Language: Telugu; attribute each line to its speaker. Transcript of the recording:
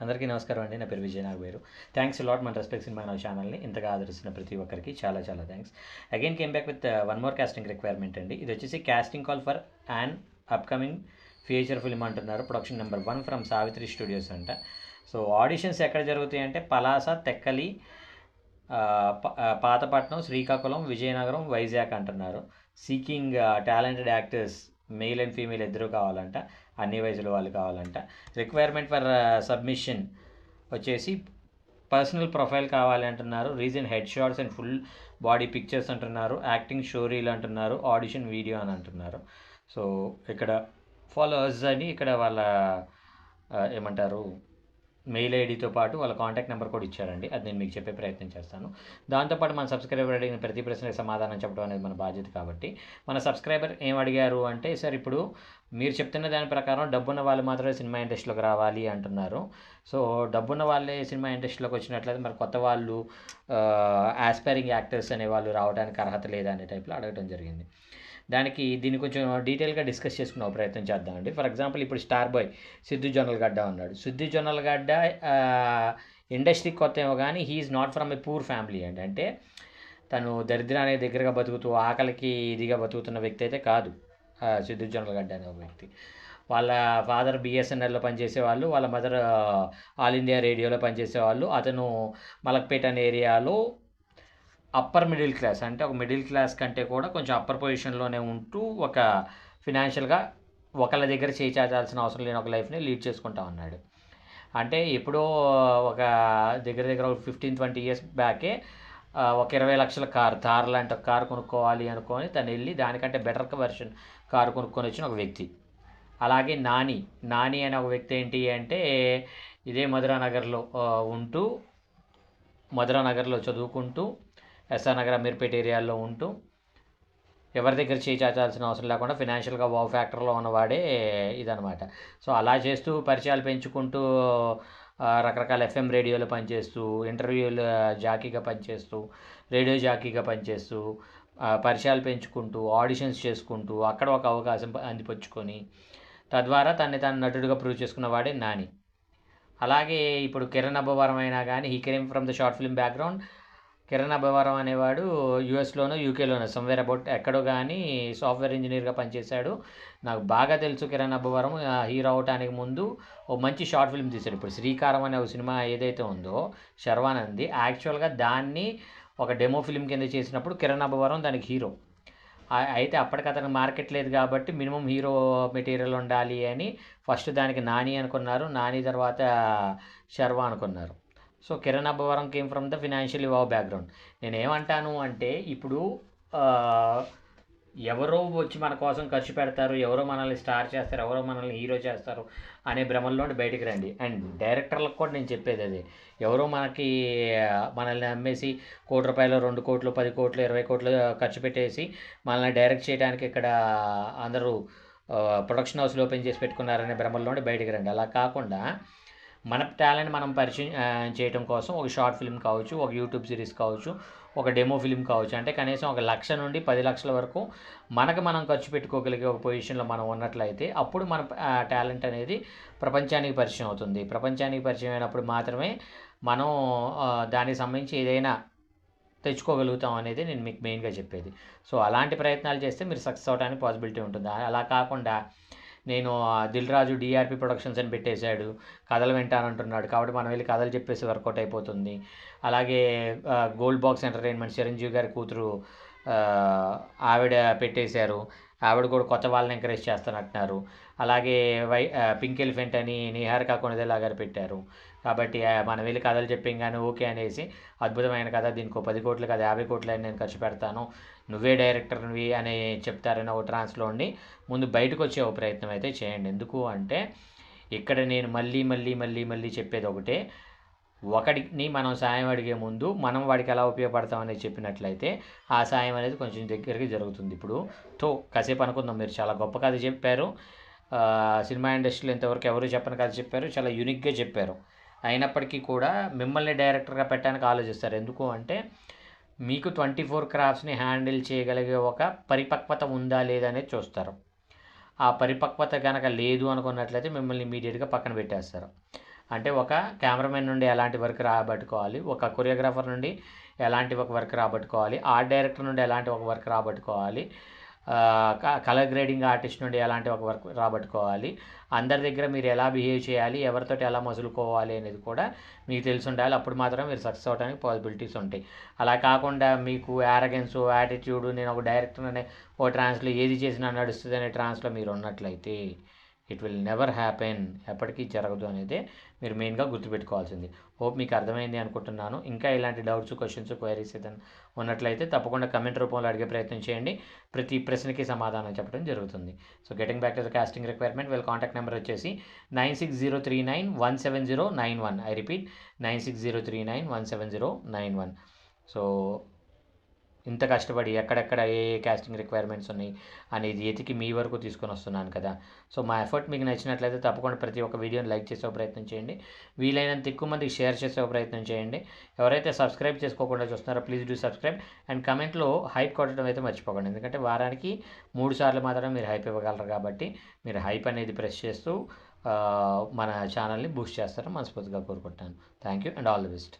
Speaker 1: అందరికీ నమస్కారం అండి. నా పేరు విజయ్ నాగవేరు. థ్యాంక్స్ లాట్ మన రెస్పెక్ట్ సినిమా నా ఛానల్ని ఇంతగా ఆదరిస్తున్న ప్రతి ఒక్కరికి చాలా చాలా thanks. Again came back with one more casting requirement అండి. ఇది వచ్చేసి casting call for an upcoming feature film అంటున్నారు. Production number 1 from Savitri studios అంట. సో ఆడిషన్స్ ఎక్కడ జరుగుతాయి అంటే పలాస, తెక్కలి, పాతపట్నం, శ్రీకాకుళం, విజయనగరం, వైజాగ్ అంటున్నారు. Seeking talented actors male and female ఇద్దరు కావాలంట, అన్ని వయసుల వాళ్ళు కావాలంట. రిక్వైర్మెంట్ ఫర్ సబ్మిషన్ వచ్చేసి పర్సనల్ ప్రొఫైల్ కావాలి అంటున్నారు. Reason head shots and full body pictures అంటున్నారు. యాక్టింగ్ షోరీలు అంటున్నారు. ఆడిషన్ వీడియో అని అంటున్నారు. సో ఇక్కడ ఫాలోవర్స్ అని ఇక్కడ వాళ్ళ ఏమంటారు మెయిల్ ఐడితో పాటు వాళ్ళ కాంటాక్ట్ నెంబర్ కూడా ఇచ్చారండి. అది నేను మీకు చెప్పే ప్రయత్నం చేస్తాను. దాంతోపాటు మన సబ్స్క్రైబర్ అడిగిన ప్రతి ప్రశ్నకి సమాధానం చెప్పడం అనేది మన బాధ్యత. కాబట్టి మన సబ్స్క్రైబర్ ఏం అడిగారు అంటే, సార్ ఇప్పుడు మీరు చెప్తున్న దాని ప్రకారం డబ్బున్న వాళ్ళు మాత్రమే సినిమా ఇండస్ట్రీలోకి రావాలి అంటున్నారు. సో డబ్బున్న వాళ్ళే సినిమా ఇండస్ట్రీలోకి వచ్చినట్లయితే మరి కొత్త వాళ్ళు ఆస్పైరింగ్ యాక్టర్స్ అనే వాళ్ళు రావడానికి అర్హత లేదా అనే టైప్లో అడగడం జరిగింది. దీన్ని కొంచెం డీటెయిల్గా డిస్కస్ చేసుకునే ప్రయత్నం చేద్దామండి. ఫర్ ఎగ్జాంపుల్ ఇప్పుడు స్టార్ బాయ్ సిద్ధు జొన్నలగడ్డ ఉన్నాడు. సిద్ధు జొన్నలగడ్డ ఇండస్ట్రీకి కొత్త ఏమో కానీ he's not from a poor family అండి. అంటే తను దరిద్రానికి దగ్గరగా బతుకుతూ ఆకలికి ఇదిగా బతుకుతున్న వ్యక్తి అయితే కాదు సిద్ధు జొన్నలగడ్డ అనే ఒక వ్యక్తి. వాళ్ళ ఫాదర్ బిఎస్ఎన్ఎల్లో పనిచేసేవాళ్ళు, వాళ్ళ మదర్ ఆల్ ఇండియా రేడియోలో పనిచేసేవాళ్ళు. అతను మలక్పేట అనే ఏరియాలో అప్పర్ మిడిల్ క్లాస్, అంటే ఒక మిడిల్ క్లాస్ కంటే కూడా కొంచెం అప్పర్ పొజిషన్లోనే ఉంటూ ఒక ఫినాన్షియల్గా ఒకళ్ళ దగ్గర చేయించాల్సిన అవసరం లేని ఒక లైఫ్ని లీడ్ చేసుకుంటా ఉన్నాడు. అంటే ఎప్పుడో ఒక దగ్గర 15-20 ఇయర్స్ బ్యాకే ఒక 20 లక్షల కారు, థార్ లాంటి ఒక కారు కొనుక్కోవాలి అనుకొని తను వెళ్ళి దానికంటే బెటర్ వెర్షన్ కారు కొనుక్కొని వచ్చిన ఒక వ్యక్తి. అలాగే నాని అనే ఒక వ్యక్తి ఏంటి అంటే ఇదే మధురానగర్లో ఉంటూ మధురానగర్లో చదువుకుంటూ ఎస్ఆర్ నగర్ అమీర్పేట ఏరియాలో ఉంటూ ఎవరి దగ్గర చేయించాల్సిన అవసరం లేకుండా ఫినాన్షియల్గా వావ్ ఫ్యాక్టర్లో ఉన్నవాడే ఇదనమాట. సో అలా చేస్తూ పరిచయాలు పెంచుకుంటూ రకరకాల ఎఫ్ఎం రేడియోలో పనిచేస్తూ, ఇంటర్వ్యూలు జాకీగా పనిచేస్తూ, రేడియో జాకీగా పనిచేస్తూ, పరిచయాలు పెంచుకుంటూ, ఆడిషన్స్ చేసుకుంటూ అక్కడ ఒక అవకాశం అందిపుచ్చుకొని తద్వారా తను నటుడిగా ప్రూవ్ చేసుకున్నవాడే నాని. అలాగే ఇప్పుడు కిరణ్ అబ్బవరం అయినా కానీ he came from the short film background. Kiran Abbavaram అనేవాడు యూఎస్లోనో యూకేలోనో సమ్వేర్ అబౌట్ ఎక్కడో కానీ సాఫ్ట్వేర్ ఇంజనీర్గా పనిచేశాడు. నాకు బాగా తెలుసు కిరణ్ అబ్బవరం హీరో అవటానికి ముందు ఓ మంచి షార్ట్ ఫిల్మ్ తీశాడు. ఇప్పుడు శ్రీకారం అనే ఒక సినిమా ఏదైతే ఉందో శర్వానంది, యాక్చువల్గా దాన్ని ఒక డెమో ఫిల్మ్ కింద చేసినప్పుడు కిరణ్ అబ్బవరం దానికి హీరో. అయితే అప్పటికి అతనికి మార్కెట్ లేదు కాబట్టి మినిమం హీరో మెటీరియల్ ఉండాలి అని ఫస్ట్ దానికి నాని అనుకున్నారు. నాని తర్వాత శర్వా అనుకున్నారు. So Kiran Abbavaram came from the financially wow background. నేనేమంటాను అంటే ఇప్పుడు ఎవరో వచ్చి మన కోసం ఖర్చు పెడతారు, ఎవరో మనల్ని స్టార్ చేస్తారు, ఎవరో మనల్ని హీరో చేస్తారు అనే భ్రమల్లో బయటికి రండి. అండ్ డైరెక్టర్లకు కూడా నేను చెప్పేది అదే, ఎవరో మనల్ని అమ్మేసి ₹1 2 కోట్లు 10 కోట్లు 20 కోట్లు ఖర్చు పెట్టేసి మనల్ని డైరెక్ట్ చేయడానికి ఇక్కడ అందరూ ప్రొడక్షన్ హౌస్లో ఓపెన్ చేసి పెట్టుకున్నారనే భ్రమల్లో బయటికి రండి. అలా కాకుండా మన టాలెంట్ మనం పరిచయం చేయడం కోసం ఒక షార్ట్ ఫిల్మ్ కావచ్చు, ఒక యూట్యూబ్ సిరీస్ కావచ్చు, ఒక డెమో ఫిల్మ్ కావచ్చు, అంటే కనీసం 1 లక్ష నుండి 10 లక్షల వరకు మనం ఖర్చు పెట్టుకోగలిగే ఒక పొజిషన్లో మనం ఉన్నట్లయితే అప్పుడు మన టాలెంట్ అనేది ప్రపంచానికి పరిచయం అవుతుంది. ప్రపంచానికి పరిచయం అయినప్పుడు మాత్రమే మనం దానికి సంబంధించి ఏదైనా తెచ్చుకోగలుగుతాం అనేది నేను మీకు మెయిన్గా చెప్పేది. సో అలాంటి ప్రయత్నాలు చేస్తే మీరు సక్సెస్ అవడానికి పాసిబిలిటీ ఉంటుంది. అలా కాకుండా నేను దిల్ రాజు డిఆర్పి ప్రొడక్షన్స్ అని పెట్టేశాడు, కథలు వింటానంటున్నాడు కాబట్టి మనం వెళ్ళి కథలు చెప్పేసి వర్కౌట్ అయిపోతుంది. అలాగే గోల్డ్ బాక్స్ ఎంటర్టైన్మెంట్ చిరంజీవి గారి కూతురు ఆవిడ పెట్టేశారు, ఆవిడ కూడా కొత్త వాళ్ళని ఎంకరేజ్ చేస్తానంటున్నారు. అలాగే పింక్ ఎలిఫెంట్ అని నిహారిక కొణిదెల గారు పెట్టారు. కాబట్టి మనం వెళ్ళి కథలు చెప్పంగానే ఓకే అనేసి అద్భుతమైన కథ, దీనికి 10 కోట్లు కాదు 50 కోట్లు అని నేను ఖర్చు పెడతాను, నువ్వే డైరెక్టర్వి అని చెప్తారని ఒక ట్రాన్స్లో ఉండి ముందు బయటకు వచ్చే ఒక ప్రయత్నం అయితే చేయండి. ఎందుకు అంటే ఇక్కడ నేను మళ్ళీ చెప్పేది ఒకటే, ఒకడిని మనం సాయం అడిగే ముందు మనం వాడికి ఎలా ఉపయోగపడతామనేది చెప్పినట్లయితే ఆ సాయం అనేది కొంచెం దగ్గరికి జరుగుతుంది. ఇప్పుడు కాసేపు అనుకుందాం, మీరు చాలా గొప్ప కథ చెప్పారు, సినిమా ఇండస్ట్రీలో ఇంతవరకు ఎవరు చెప్పని కథ చెప్పారు, చాలా యూనిక్గా చెప్పారు. అయినప్పటికీ కూడా మిమ్మల్ని డైరెక్టర్గా పెట్టడానికి ఆలోచిస్తారు. ఎందుకు అంటే మీకు 24 క్రాఫ్ట్స్ని హ్యాండిల్ చేయగలిగే ఒక పరిపక్వత ఉందా లేదా అనేది చూస్తారు. ఆ పరిపక్వత కనుక లేదు అనుకున్నట్లయితే మిమ్మల్ని ఇమీడియట్గా పక్కన పెట్టేస్తారు. అంటే ఒక కెమెరామెన్ నుండి ఎలాంటి వర్క్ రాబట్టుకోవాలి, ఒక కొరియోగ్రాఫర్ నుండి ఎలాంటి ఒక వర్క్ రాబట్టుకోవాలి, ఆర్ట్ డైరెక్టర్ నుండి ఎలాంటి ఒక వర్క్ రాబట్టుకోవాలి, కలర్ గ్రేడింగ్ ఆర్టిస్ట్ నుండి ఎలాంటి ఒక వర్క్ రాబట్టుకోవాలి, అందరి దగ్గర మీరు ఎలా బిహేవ్ చేయాలి, ఎవరితోటి ఎలా మసులుకోవాలి అనేది కూడా మీకు తెలిసి ఉండాలి. అప్పుడు మాత్రం మీరు సక్సెస్ అవడానికి పాసిబిలిటీస్ ఉంటాయి. అలా కాకుండా మీకు యారగెన్స్, యాటిట్యూడ్, నేను ఒక డైరెక్టర్ అనే ఓ ట్రాన్స్లో ఏది చేసినా నడుస్తుంది అనే ట్రాన్స్లో మీరు ఉన్నట్లయితే ఇట్ విల్ నెవర్ హ్యాపెన్, ఎప్పటికీ జరగదు అనేది మీరు మెయిన్గా గుర్తుపెట్టుకోవాల్సింది. హోప్ మీకు అర్థమైంది అనుకుంటున్నాను. ఇంకా ఇలాంటి డౌట్స్, క్వశ్చన్స్, క్వైరీస్ ఏదైనా ఉన్నట్లయితే తప్పకుండా కమెంట్ రూపంలో అడిగే ప్రయత్నం చేయండి. ప్రతి ప్రశ్నకి సమాధానం చెప్పడం జరుగుతుంది. So getting back to the casting requirement, వీళ్ళ కాంటాక్ట్ నెంబర్ వచ్చేసి 9603917091. I repeat 9603917091. సో ఇంత కష్టపడి ఎక్కడెక్కడ ఏ కాస్టింగ్ రిక్వైర్మెంట్స్ ఉన్నాయి అనేది ఎతికి మీ వరకు తీసుకొని వస్తున్నాను కదా. సో మా ఎఫర్ట్ మీకు నచ్చినట్లయితే తప్పకుండా ప్రతి ఒక్క వీడియోని లైక్ చేసే ప్రయత్నం చేయండి, వీలైనంత ఎక్కువ మందికి షేర్ చేసే ప్రయత్నం చేయండి. ఎవరైతే సబ్స్క్రైబ్ చేసుకోకుండా చూస్తున్నారో ప్లీజ్ డూ సబ్స్క్రైబ్ అండ్ కమెంట్లో హైప్ కొట్టడం అయితే మర్చిపోకండి. ఎందుకంటే వారానికి 3 సార్లు మాత్రం మీరు హైప్ ఇవ్వగలరు కాబట్టి మీరు హైప్ అనేది ప్రెస్ చేస్తూ మన ఛానల్ని బూస్ట్ చేస్తారని మనస్ఫూర్తిగా కోరుకుంటాను. Thank you and all the best.